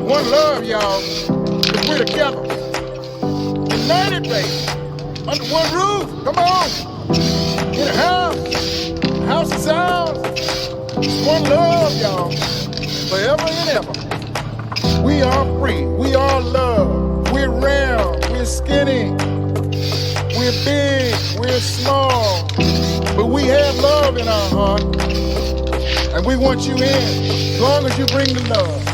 One love, y'all. 'Cause we're together. United, baby. Under one roof. Come on. In a house. The house is ours. It's one love, y'all. Forever and ever. We are free. We are love. We're round. We're skinny. We're big. We're small. But we have love in our heart. And we want you in. As long as you bring the love.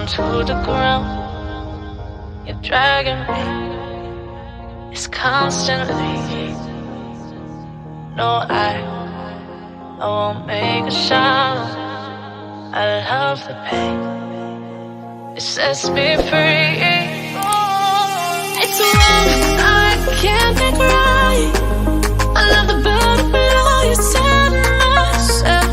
to the ground. You're dragging me. It's constantly. No, I won't make a sound. I love the pain. It sets me free. It's wrong, I can't make right. I love the better below you said myself.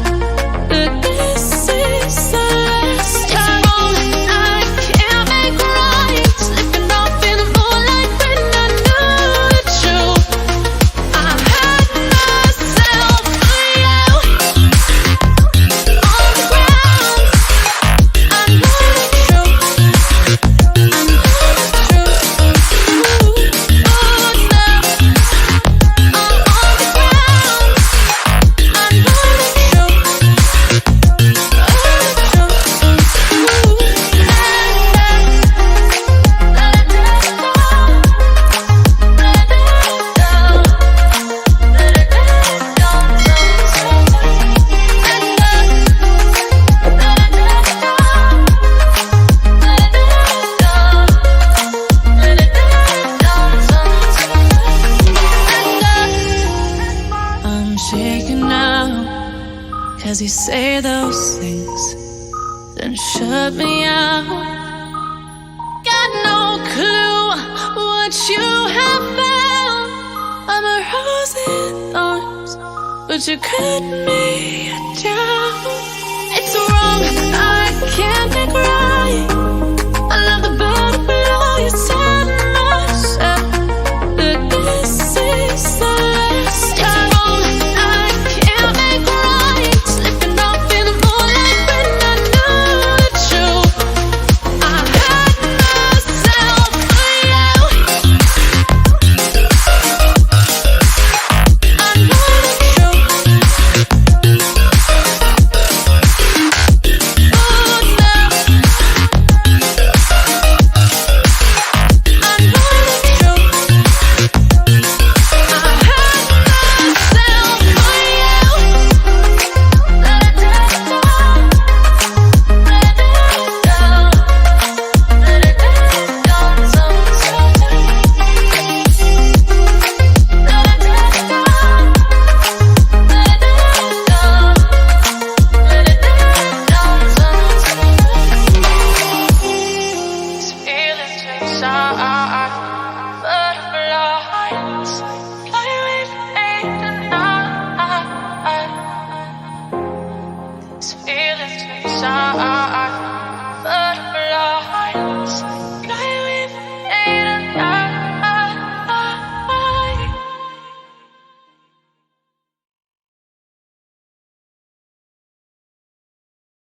But this is the last time. It's wrong, I can't make right. Slipping off in the moonlight when I knew the truth. I had myself alone on the ground. I know the truth. I know the truth. I'm shaking now, 'cause you say those things, then shut me out. Got no clue what you have found. I'm a rose in thorns, but you cut me down. It's wrong, I can't make right.